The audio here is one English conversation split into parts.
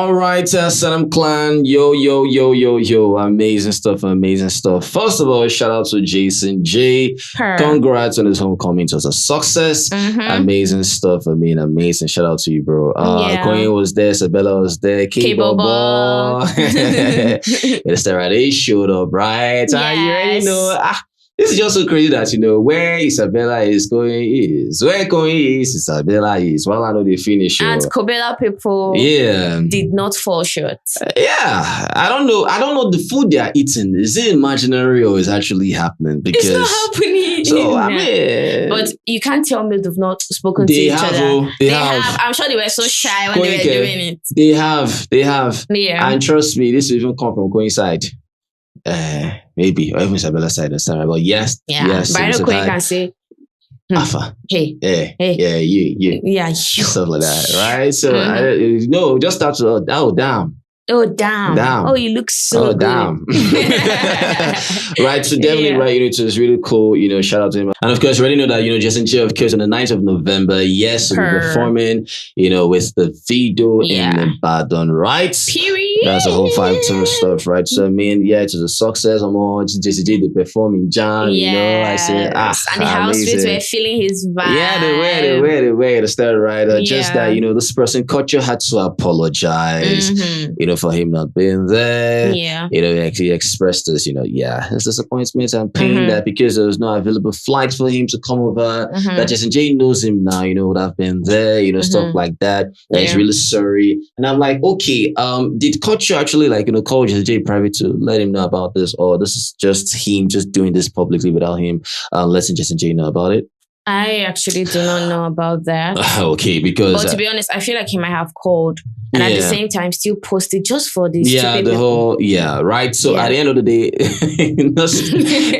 All right, Salam Clan. Yo. Amazing stuff, amazing stuff. First of all, shout out to Jason J. Congrats on his homecoming. It was a success. Amazing stuff. I mean, amazing. Shout out to you, bro. Queen was there, Isabella was there, K-Bobo. It's the right. They showed up, right? Yes. You already know. This is just so crazy that where Isabella is going is where going is Isabella is. Well, I know they finish. And Kobela people did not fall short. I don't know. I don't know the food they are eating. Is it imaginary or is actually happening? Because it's not happening. So I mean, but you can't tell me they've not spoken to each other. They have. I'm sure they were so shy when they were doing it. They have. Yeah. And trust me, this will even come from coincide. Maybe or even Isabella's side this time. But yes. But I know Queen can say Alpha. Hey. Yeah, you. Yeah, you. Stuff like that, right? So just start to damn. Oh, damn. Oh, you look so good. Damn. Right. So definitely, right. It was really cool. Shout out to him. And of course, you already know that, Jason J, of course, on the 9th of November, yes, we're performing, with the video in Ibadan, right? Period. That's a whole 5-2 stuff, right? So, I mean, it was a success. Jason J, they perform in Jan, I said, and the housemates were feeling his vibe. Yeah, they were, the style, right? Just that, this person, Culture had to apologize, for him not being there. Yeah. He actually expressed this, his disappointment and pain that because there was no available flight for him to come over, that Jason J knows him now, would have been there, stuff like that. That he's really sorry. And I'm like, okay, did Culture actually call Jason J private to let him know about this, or this is just him just doing this publicly without him letting Jason J know about it? I actually do not know about that. Okay, because... But to be honest, I feel like he might have called and at the same time still posted just for this. Right. So at the end of the day,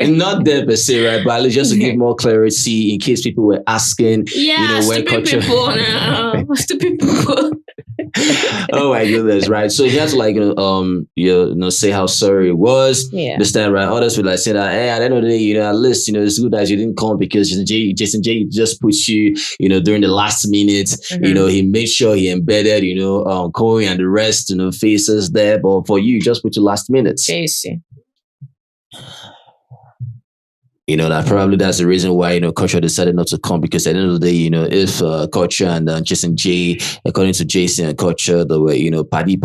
not there per se, right? But just to give more clarity in case people were asking, where Culture... Stupid people. Oh my goodness, right? So he had to say how sorry it was. Yeah. Understand, right? Others would say that, hey, at the end of the day, at least, it's good that you didn't come because Jason J just put you, during the last minute. He made sure he embedded, Corey and the rest, faces there. But for you, just put your last minute. Jason. That's the reason why, Culture decided not to come, because at the end of the day, if Culture and Jason J, according to Jason and Culture, the way, paddy,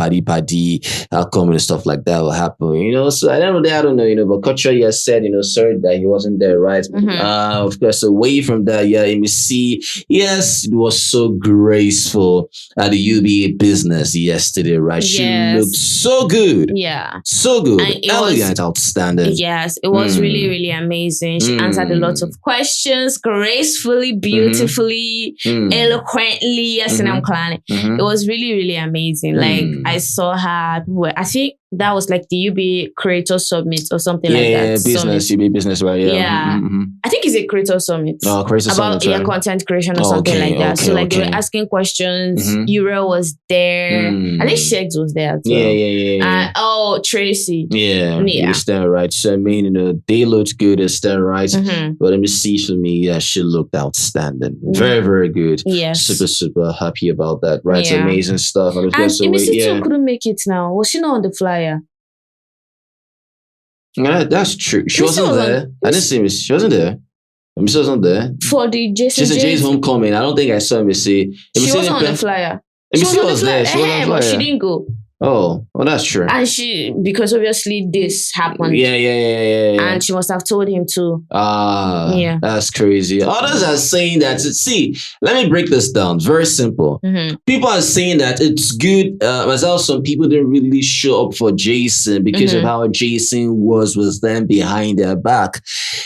how come and stuff like that will happen, so at the end of the day, I don't know, but Culture, said, sorry that he wasn't there, right? Of course, away from that, Imisi, yes, it was so graceful at the UBA business yesterday, right? She looked so good. Yeah. So good. Elegant, outstanding. Yes, it was really, really amazing. She answered a lot of questions gracefully, beautifully, eloquently. Yes, and I'm clan. It was really, really amazing. Like I saw her. I think that was like the UB Creator Summit or something like that. Yeah, business, UB business, right? Yeah. I think it's a Creator Summit. Oh, Creator Summit. About content creation or something like that. So like they were asking questions. Uriel was there. I think Shegs was there as well. Yeah. Tracy. Yeah. You understand, right? So I mean, they looked good, understand, right? But let me see for me, she looked outstanding. Very, very good. Yes. Super, super happy about that, right? It's amazing stuff. And Imisi couldn't make it now. Was she not on the flyer? Yeah, that's true. She wasn't there. I didn't see Miss. She wasn't there. Miss wasn't there. For the Jason J's homecoming, I don't think I saw Missy. She wasn't on the flyer. Missy was there. She was on the flyer. But she didn't go. Oh, well, that's true. And because obviously this happened. Yeah. And she must have told him to. That's crazy. Others are saying that, see, let me break this down. Very simple. People are saying that it's good, as well, some people didn't really show up for Jason because of how Jason was with them behind their back.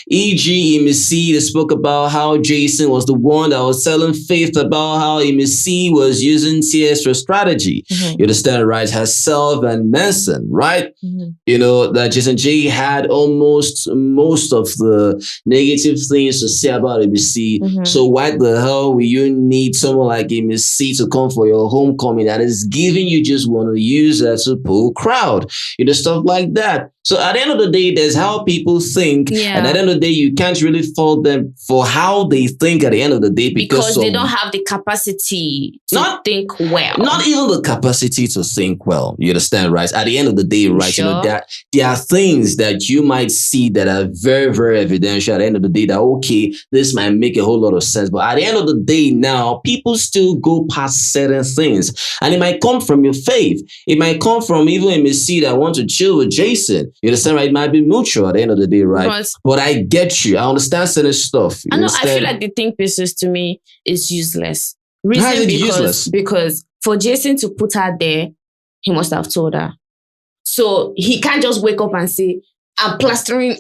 E.g., Imisi, they spoke about how Jason was the one that was telling Faith about how Imisi was using TS for strategy. You understand, right? Herself and Manson, right? That Jason J had almost most of the negative things to say about Imisi. So why the hell will you need someone like Imisi to come for your homecoming that is giving you just want to use that to pull crowd? Stuff like that. So at the end of the day, there's how people think. Yeah. And at the end of the day, you can't really fault them for how they think at the end of the day because they don't have the capacity to think well. Not even the capacity to think well. You understand, right? At the end of the day, right? Sure. You know, there are things that you might see that are very, very evidential at the end of the day that, okay, this might make a whole lot of sense. But at the end of the day now, people still go past certain things. And it might come from your faith. It might come from even Imisi that want to chill with Jason. You understand, right? It might be mutual at the end of the day, right? But I get you. I understand certain stuff. I feel like the think pieces to me is useless. Reason useless? Because for Jason to put her there, he must have told her. So he can't just wake up and say, I'm plastering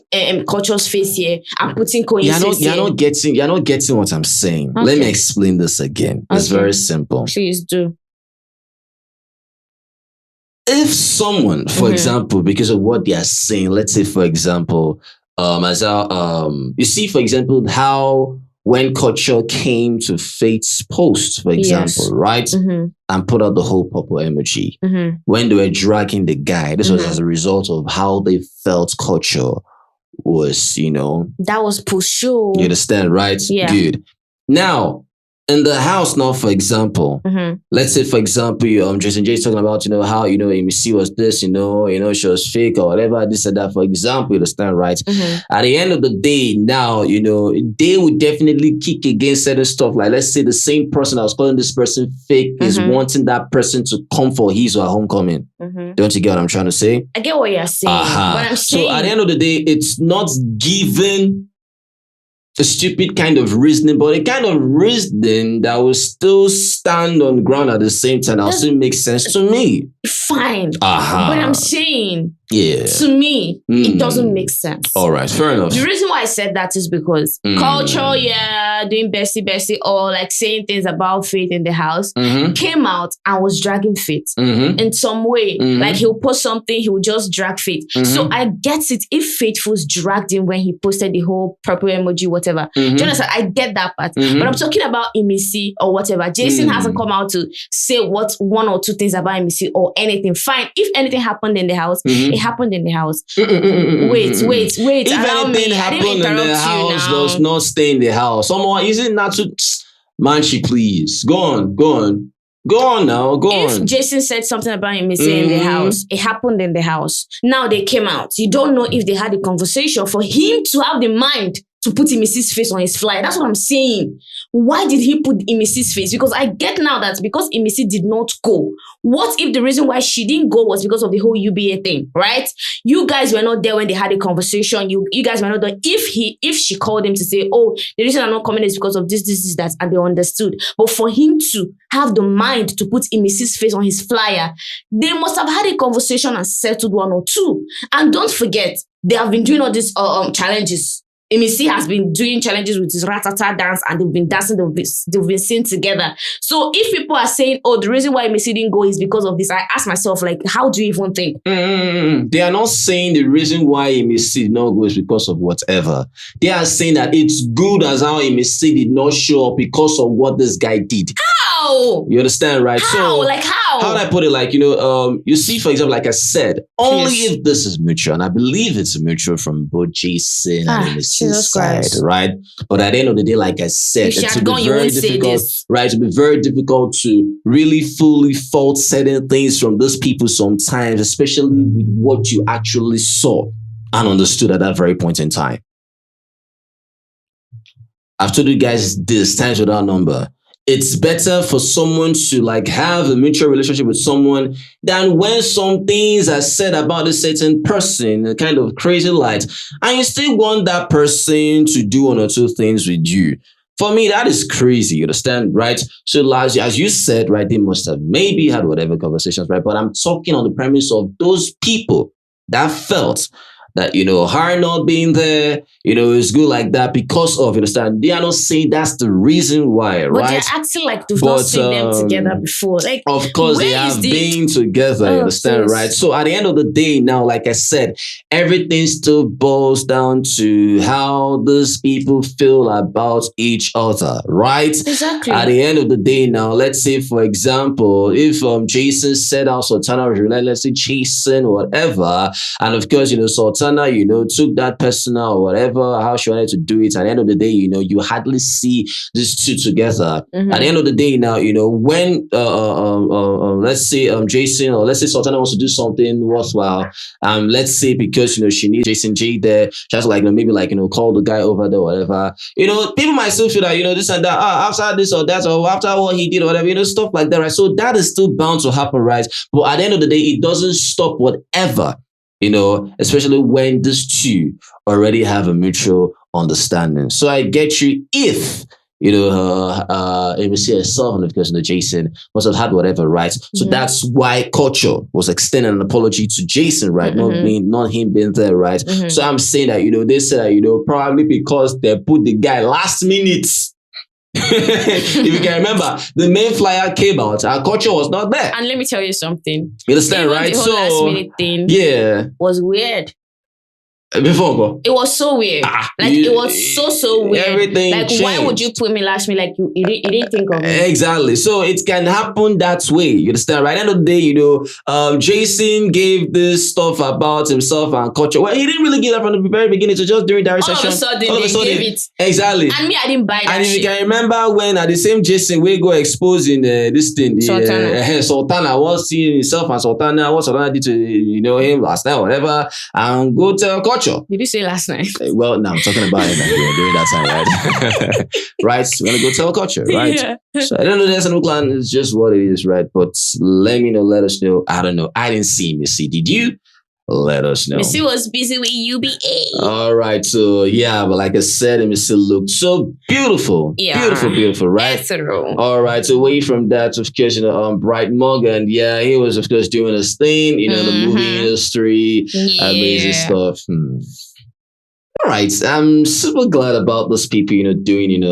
Culture's face here. I'm putting coincidence here. You're not getting what I'm saying. Okay. Let me explain this again. It's very simple. Please do. If someone, for example, because of what they are saying, let's say, for example, you see, for example, how when Culture came to Faith's post, for example, right, and put out the whole purple emoji, when they were dragging the guy, this was as a result of how they felt Culture was, that was pushed. You understand, right? Yeah. Good. Now, in the house now, for example, let's say, for example, Jason J talking about, how, Imisi was this, she was fake or whatever, this and that, for example, you understand, right? At the end of the day, now, they would definitely kick against certain stuff. Like, let's say the same person that was calling this person fake is wanting that person to come for his or her homecoming. Don't you get what I'm trying to say? I get what you're saying. But I'm saying, so at the end of the day, it's not given a stupid kind of reasoning, but a kind of reasoning that will still stand on the ground at the same time. That still makes sense to me. Fine. But I'm saying, to me, it doesn't make sense. All right, fair enough. The reason why I said that is because Culture, doing bestie, or like saying things about Faith in the house, came out and was dragging Faith in some way. Like he'll post something, he'll just drag Faith. So I get it if Faithful's dragged him when he posted the whole purple emoji, whatever. Do you understand? I get that part. But I'm talking about Imisi or whatever. Jason hasn't come out to say what one or two things about Imisi or anything. Fine. If anything happened in the house, it happened in the house. Wait. If anything happened in the house, does not stay in the house. Someone, is it not to... Manchi, please. Go on now. If Jason said something about Imisi in the house, it happened in the house. Now they came out. You don't know if they had a conversation for him to have the mind to put Imisi's face on his flyer. That's what I'm saying. Why did he put Imisi's face? Because I get now that because Imisi did not go. What if the reason why she didn't go was because of the whole UBA thing, right? You guys were not there when they had a conversation. You guys were not there. If she called him to say, oh, the reason I'm not coming is because of this, that, and they understood. But for him to have the mind to put Imisi's face on his flyer, they must have had a conversation and settled one or two. And don't forget, they have been doing all these challenges. Imisi has been doing challenges with his ratata dance and they've been dancing, they've been singing together. So if people are saying, oh, the reason why Imisi didn't go is because of this, I ask myself, like, how do you even think? They are not saying the reason why Imisi did not go is because of whatever. They are saying that it's good as how Imisi did not show up because of what this guy did. How? You understand, right? How? So, like how? How do I put it? Like, you see, for example, like I said, only if this is mutual, and I believe it's mutual from both Jason and Imisi's side, right? But at the end of the day, like I said, it's very difficult, right? It will be very difficult to really fully fault certain things from those people sometimes, especially with what you actually saw and understood at that very point in time. I've told you guys this times without number. It's better for someone to like have a mutual relationship with someone than when some things are said about a certain person, a kind of crazy light, and you still want that person to do one or two things with you. For me, that is crazy, you understand, right? So as you said, right, they must have maybe had whatever conversations, right? But I'm talking on the premise of those people that felt that, her not being there, is good like that because of, you understand? They are not saying that's the reason why, but right? they're acting like they've not seen them together before. Like, of course, they have been together, you understand, right? So at the end of the day, now, like I said, everything still boils down to how these people feel about each other, right? Exactly. At the end of the day, now, let's say, for example, if Jason said out Sultana was relentlessly chasing whatever, and of course, Sultana, took that personal or whatever, how she wanted to do it. At the end of the day, you hardly see these two together. At the end of the day, now, when let's say Jason, or let's say Sultana wants to do something worthwhile, let's say because she needs Jason J there, just like maybe like call the guy over there, whatever. People might still feel that this and that, after this or that, or after what he did or whatever, stuff like that, right? So that is still bound to happen, right? But at the end of the day, it doesn't stop whatever, especially when these two already have a mutual understanding. So I get you if Imisi herself and of course Jason must have had whatever, right? So that's why Culture was extending an apology to Jason, right? Not him being there, right? So I'm saying that they said that probably because they put the guy last minute. If you can remember, the main flyer came out, our Culture was not there. And let me tell you something. You understand, even right? The whole last minute thing was weird. Before it was so weird. It was so weird. Everything like changed. Why would you put me last minute? Like you didn't think of me. Exactly. So it can happen that way. You understand? Right? At the end of the day, Jason gave this stuff about himself and Culture. Well, he didn't really give that from the very beginning. So just during that all session, of a sudden they gave it. Exactly. And me, I didn't buy that. And if you can remember when at the same Jason we go exposing this thing, Sultana was seeing himself and Sultana, what Sultana did to him last night, whatever, and go tell Culture. Did you say last night? Well, no, I'm talking about it during that time, right? Right? We're going to go tell Culture, right? Yeah. So I don't know, there's an plan. It's just what it is, right? But let us know. I don't know. I didn't see Missy. Did you? Let us know. Missy was busy with UBA. All right. So, yeah, but like I said, Missy looked so beautiful. Yeah. Beautiful, right? Ethereal. All right. So, away from that, of course, Bright Morgan, yeah, he was, of course, doing his thing, the movie industry, amazing stuff. All right, I'm super glad about those people, doing,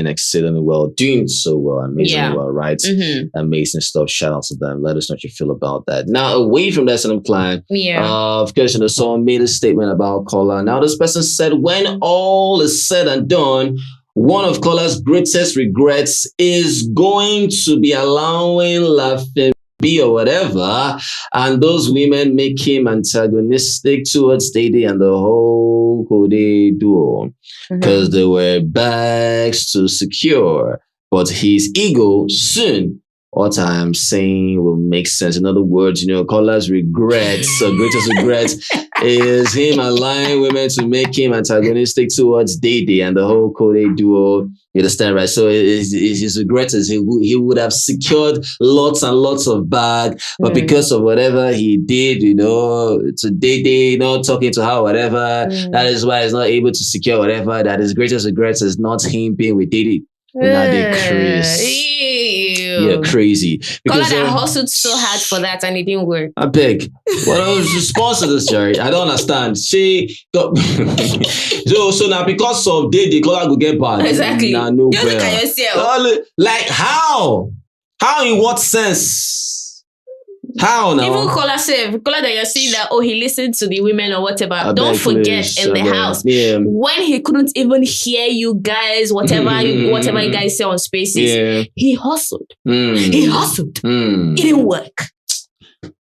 exceedingly well, doing so well, amazingly well, right? Amazing stuff. Shout out to them. Let us know what you feel about that. Now, away from that, I'm plan. Of course, someone made a statement about Kola. Now, this person said, when all is said and done, one of Kola's greatest regrets is going to be allowing laughing or whatever, and those women make him antagonistic towards Dede and the whole Dede duo because they were bags to secure, but his ego soon, what I am saying will make sense. In other words, Kola's regrets, greatest regrets, is him allowing women to make him antagonistic towards Dede and the whole Dede duo. You understand, right? So his regret is he would have secured lots and lots of bag, but because of whatever he did, to Dede, not talking to her, whatever, that is why he's not able to secure whatever. That his greatest regret is not him being with Dede. Now they're crazy. Yeah, crazy. Because Kola hustled so hard for that and it didn't work. I beg. What was the response to this, Jerry? I don't understand. She got so now because of Dede, Kola go get bad. Exactly. Nah, no, you look at yourself. Like how? How in what sense? How now? Even Kola that you're saying that, he listened to the women or whatever. Don't forget in the house when he couldn't even hear you guys, whatever you guys say on Spaces, he hustled. He hustled. It didn't work.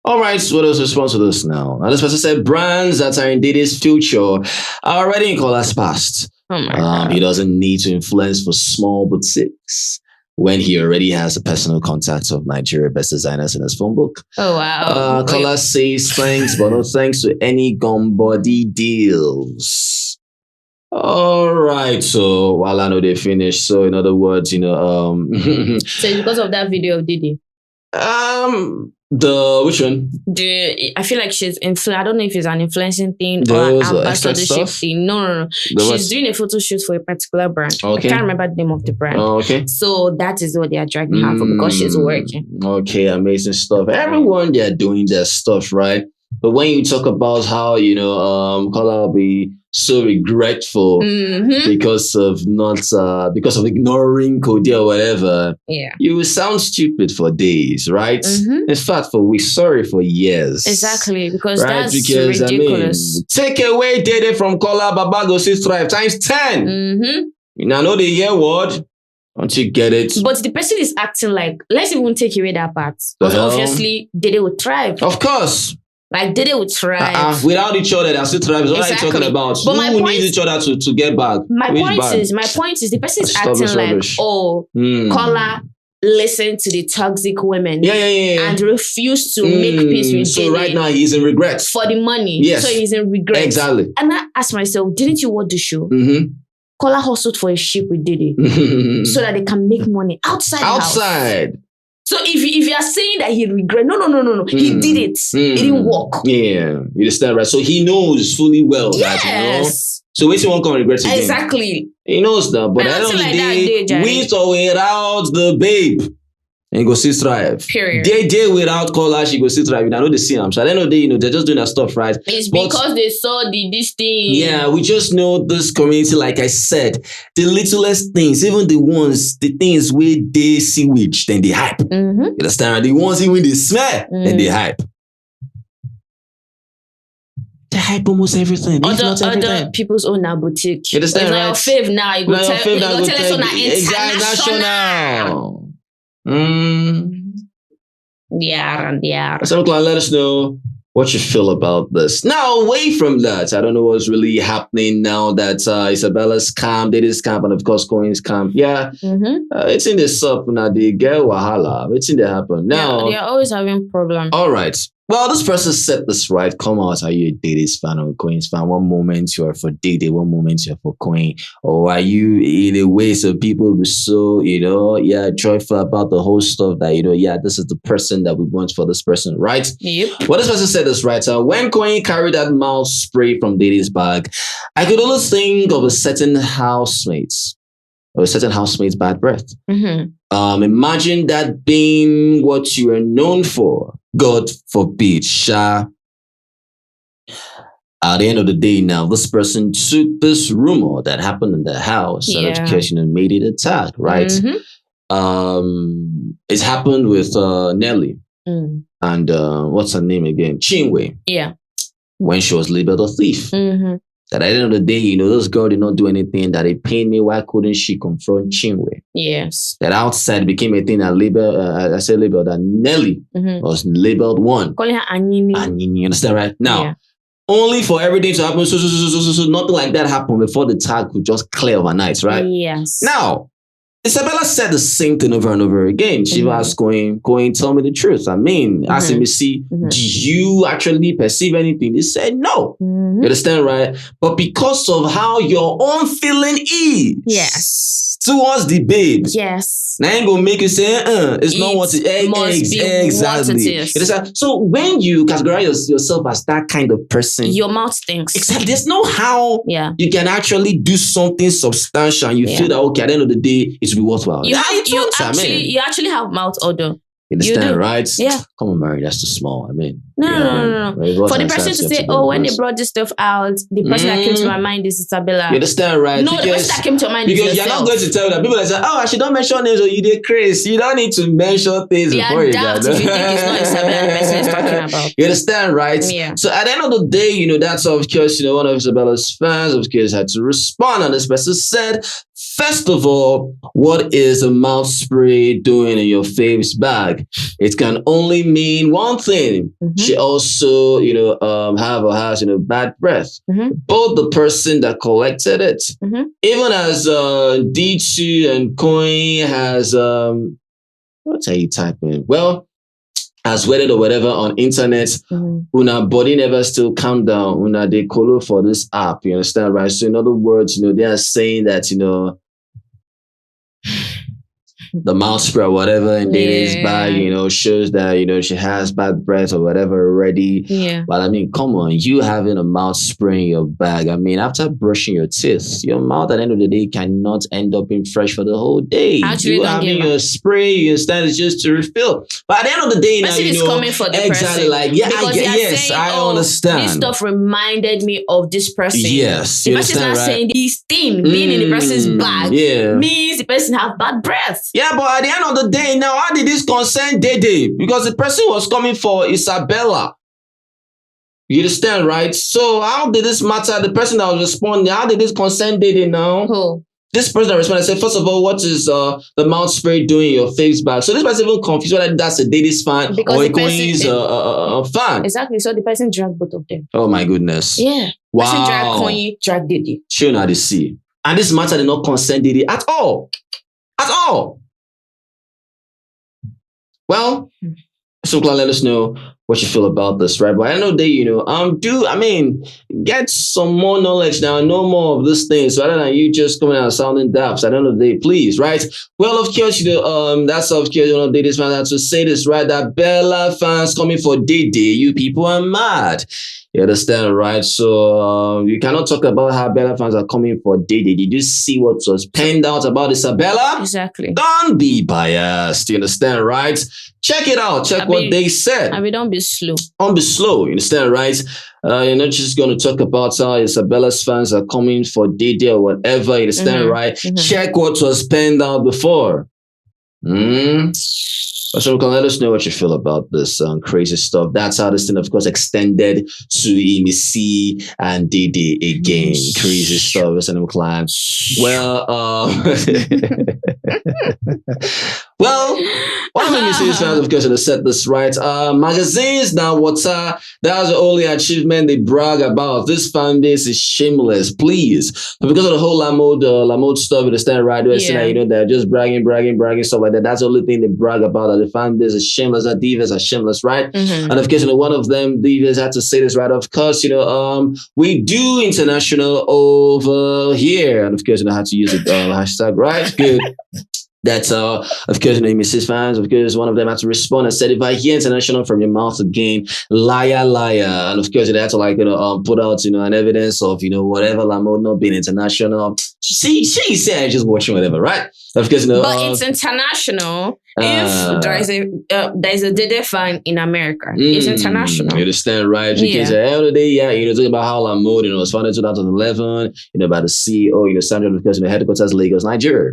All right, so what else response to this now? Now this person said brands that are in Dede's future are already in Kola's past. Oh my God. He doesn't need to influence for small boutiques when he already has a personal contact of Nigeria best designers in his phone book. Oh, wow. Kola says thanks, but no thanks to any gun body deals. All right, so while I know they finished, so in other words, So it's because of that video of Dede? Which one? I feel like she's I don't know if it's an influencing thing or an ambassadorship thing. No. She's doing a photo shoot for a particular brand. Okay. I can't remember the name of the brand. Okay. So that is what they are dragging her for because she's working. Okay, amazing stuff. Everyone, they're doing their stuff, right? But when you talk about how, Kola will be so regretful because of ignoring Cody or whatever, you will sound stupid for days, right? In fact, we're sorry for years. Exactly, because that's ridiculous. Take away Dede from Kola, Baba go see strive times 10. I know the year word. Don't you get it? But the person is acting like, let's even take away that part. Because obviously, Dede would thrive. Of course. Like, Dede would thrive. Without each other, they'll still thrive. What are you talking about? But who needs each other to get back? My point is, the person is acting like, Kola listened to the toxic women. And refused to make peace with Dede. So right now, he's in regret. For the money. Yes. So he's in regret. Exactly. And I asked myself, didn't you watch the show? Kola hustled for a ship with Dede so that they can make money outside. House. So if you are saying that he regret, no. He did it. It didn't work. Yeah, you understand, right? So he knows fully well that, So wait till one can regret again. Exactly. He knows that. But at the end of the day, with or without the babe, and go see thrive. Period. Day without Kola, she go see thrive. I know they see him. So at the end of the day, they're just doing that stuff, right? It's because they saw this thing. Yeah, we just know this community, like I said, the littlest things, even the things where they see which, then they hype. You understand? The ones even they smell, then they hype. They hype almost everything. Other people's own boutique. You understand, right? It's your fave now. You go tell us on international. Yeah. So let us know what you feel about this. Now, away from that, I don't know what's really happening now that Isabella's camp, Dede's camp, and of course, Cohen's camp. Yeah, it's in the sub now. The girl wahala. It's in the happen now. They're always having problems. All right. Well, this person said this right. Come out. Are you a Dede's fan or a Cohen's fan? One moment you're for Dede, one moment you're for Cohen. Or are you in a way so people be so, joyful about the whole stuff that, this is the person that we want for this person, right? Yep. Well, this person said this right. When Cohen carried that mouth spray from Dede's bag, I could always think of a certain housemate's bad breath. Imagine that being what you are known for. God forbid, Sha. At the end of the day now, this person took this rumor that happened in the house and of course, made it attack, right? It's happened with Nelly and what's her name again? Chinwe. Yeah. When she was labeled a thief. That at the end of the day, this girl did not do anything that it pained me. Why couldn't she confront Chinwe? Yes. That outside became a thing that that Nelly was labeled one. Calling her Anini. Anini, you understand, right? Now, only for everything to happen, so nothing like that happened before the tag could just clear overnight, right? Yes. Now, Isabella said the same thing over and over again. She was going, tell me the truth. I mean, asked Imisi, do you actually perceive anything? They said no. You understand, right? But because of how your own feeling is towards the babe, now ain't gonna make you say, it's not what it exactly. So when you categorize yourself as that kind of person, your mouth stinks. Exactly. There's no how you can actually do something substantial and you feel that okay, at the end of the day, it's be worthwhile. You actually have mouth odor. You understand, right? Yeah. Come on, Mary, that's too small. I mean, no. For the person to say, when they brought this stuff out, the person that came to my mind is Isabella. You understand, right? No, the person that came to my mind is because you're not going to tell that people that say, I should not mention names or you did crazy. You don't need to mention things before you doubt if you think it's not Isabella the person is talking about. You understand, right? Yeah. So at the end of the day, that's of course, one of Isabella's fans, of course, had to respond. And this person said, first of all, what is a mouth spray doing in your fave's bag? It can only mean one thing. She also, have or has, bad breath. Both the person that collected it, even as D2 and Coin has, what are you typing? Well, has wedded or whatever on internet, una body never still calm down, una they Kola for this app, you understand, right? So in other words, they are saying that, the mouth spray or whatever in Dede's bag, shows that, she has bad breath or whatever already. Yeah. But I mean, come on, you having a mouth spray in your bag. I mean, after brushing your teeth, your mouth at the end of the day cannot end up being fresh for the whole day. Actually, you having your spray, you understand, it's just to refill. But at the end of the day, now, it's coming for the exactly person. like, yeah, I understand. This stuff reminded me of this person. Yes. The person is not saying this thing being in the person's bag means the person have bad breath. Yeah, but at the end of the day, now, how did this concern Dede? Because the person was coming for Isabella. You understand, right? So how did this matter? The person that was responding, how did this concern Dede now? Who? This person that responded said, first of all, what is the mouth spray doing in your face bag? So this person even confused whether that's a Dede's fan or a Koi's a fan. Exactly. So the person dragged both of them. Oh my goodness. Yeah. Wow. Person dragged Koi, dragged Dede. Sure, now they see. And this matter did not concern Dede at all. At all. Well, so glad let us know what you feel about this, right? But I know that, get some more knowledge now, know more of this thing, so rather than you just coming out sounding daft. I don't know, they please, right? Well, of course, that's of course one of Dede's fans to say this, right? That Bella fans coming for Dede, you people are mad. You understand, right? So you cannot talk about how Bella fans are coming for Dede. Did you see what was penned out about Isabella? Exactly. Don't be biased. You understand, right? Check it out. Check what they said. Don't be slow. Don't be slow. You understand, right? You're not just going to talk about how Isabella's fans are coming for Dede or whatever. You understand, right? Check what was penned out before. So let us know what you feel about this crazy stuff. That's how this thing, of course, extended to Imisi and Dede again. Crazy stuff. Listen, client. Well, one of Imisi's fans, of course, have said this right. Magazines now, that was the only achievement they brag about. This fan base is shameless, please. But because of the whole Lamode stuff, you understand, right? They're just bragging, stuff like that. That's the only thing they brag about. The fan base is shameless, the divas are shameless, right? And of course, one of them divas had to say this, right? Of course, we do international over here, and of course, I had to use the hashtag, right? Good. That's of course, Mrs. fans, of course, one of them had to respond and said, if I hear international from your mouth again, liar, liar. And of course, they had to put out, an evidence of, whatever Lamode not being international. She said, I just watching whatever, right? Of course, but it's international. If there's a Dede fan in America, it's international. You understand, right? Because at the end of the day, talking about how Lamode, was founded in 2011, by the CEO, Sandra, of course, headquarters, Lagos, Nigeria.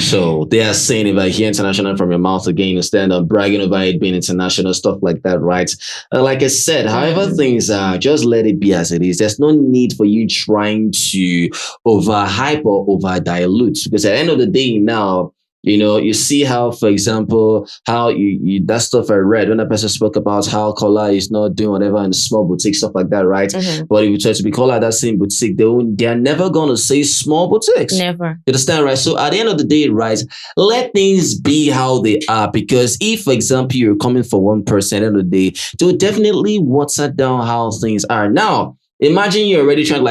So they are saying, if I hear international from your mouth again, stand up bragging about it being international, stuff like that, right? Like I said, however things are, just let it be as it is. There's no need for you trying to overhype or over dilute, because at the end of the day now, you see how, for example, how you that stuff I read when a person spoke about how Kola is not doing whatever in the small boutique, stuff like that, right? But if you try to be Kola that same boutique, they're never going to say small boutiques. Never. You understand, right? So at the end of the day, right, let things be how they are, because if, for example, you're coming for one person at the end of the day, they'll definitely water down how things are. Now, imagine you're already trying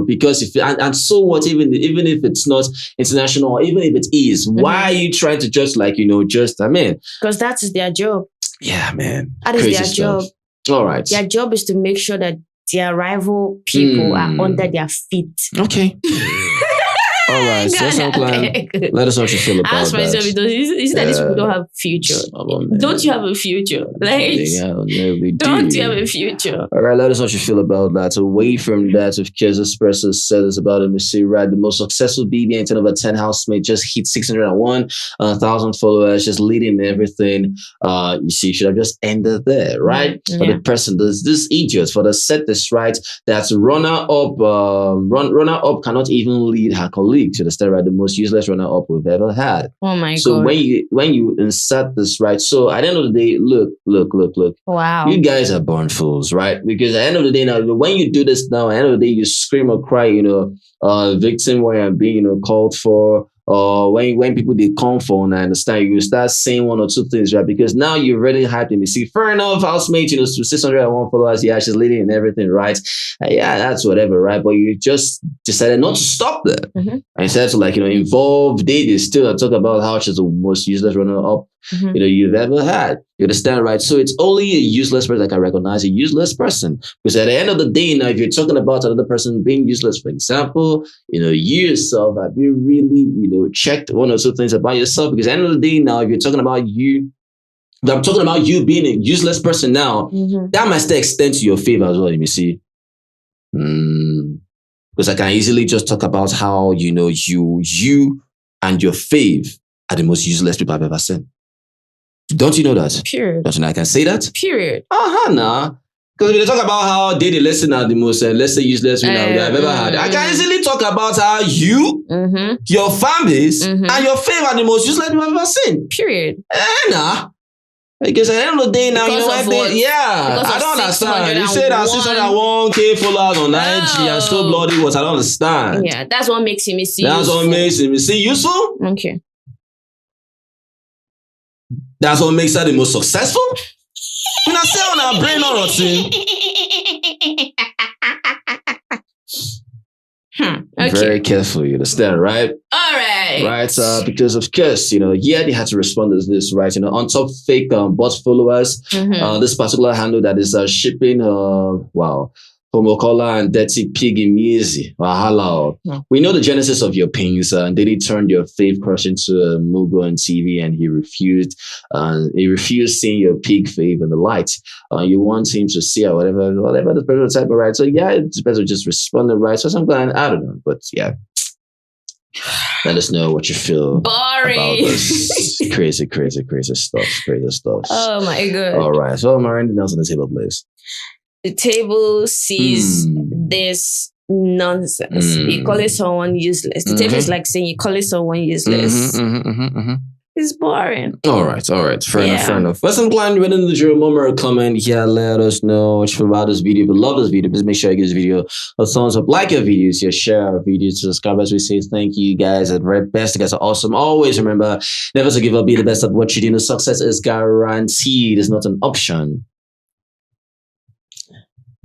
because if and so what, even if it's not international, or even if it is, why are you trying to because that is their job. Yeah, man. That is their job. All right. Their job is to make sure that their rival people are under their feet. Okay. All right, so let us know what you feel about that. Ask myself, you see that these people don't have future. Don't you have a future? Don't you have a future? All right, let us know what you feel about that. Away from that, of course, this person said this about Imisi, right? The most successful BBN 10 over 10 housemate just hit 601,000 followers, just leading everything. You see, should have just ended there, right? But the person, this idiot, for the set this right, that's runner-up cannot even lead her colleague to the start, right? The most useless runner-up we've ever had. Oh my god! So when you insert this, right? So at the end of the day, look. Wow. You guys are born fools, right? Because at the end of the day, now when you do this now, at the end of the day, you scream or cry, victim where I'm being, called for. or when people they come for and I understand you start saying one or two things, right? Because now you're really hyped and you see, fair enough, housemate, 601 followers, yeah, she's leading and everything, right? Yeah, that's whatever, right? But you just decided not to stop there. And instead to involve Dede still and talk about how she's the most useless runner up you've ever had. You understand, right? So it's only a useless person that can recognize a useless person. Because at the end of the day, now, if you're talking about another person being useless, for example, you yourself, have you really, checked one or two things about yourself? Because at the end of the day, now, if you're talking about you, I'm talking about you being a useless person now, that might still extend to your favor as well, you see. Because I can easily just talk about how, you and your fave are the most useless people I've ever seen. Don't you know that? Period. Don't you know I can say that? Period. Nah. Because when they talk about how Dede listen are the most, let's say, useless winner I've ever had, I can easily talk about how you, your fan base, and your fave are the most useless people I've ever seen. Period. Nah. Because at the end of the day now, because I don't understand. You say that 601k followers on IG and still bloody what? I don't understand. Yeah, that's what makes him useful. That's what makes him useful? Okay. That's what makes her the most successful? When I say on our brain or nothing. Okay. Very careful, you understand, right? All right. Right, because of course, they had to respond to this, right? On top fake bot followers, this particular handle that is shipping, Kola and Dirty Pig Imisi. Wahala. We know the genesis of your pains. Dede turned your fave crush into a Mugo on TV and he refused. He refused seeing your pig fave in the light. You want him to see or whatever the prototype, right? So yeah, it's better to just respond right. So sometimes I don't know, but yeah. Let us know what you feel about this crazy stuff. Oh my god. All right. So am I anything else on the table, please? The table sees this nonsense. You call it someone useless. The table is like saying you call it someone useless. It's boring. All right. Fair enough. But I'm glad you went in the drill. Moment, comment. Yeah, let us know what you feel about this video. If you love this video, please make sure you give this video a thumbs up. Like our videos, share our videos, subscribe as we say. Thank you guys at very best. You guys are awesome. Always remember, never to give up. Be the best at what you do. Success is guaranteed. It's not an option.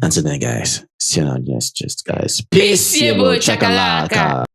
Until then, guys. See you on just guys. Peace, chakalaka.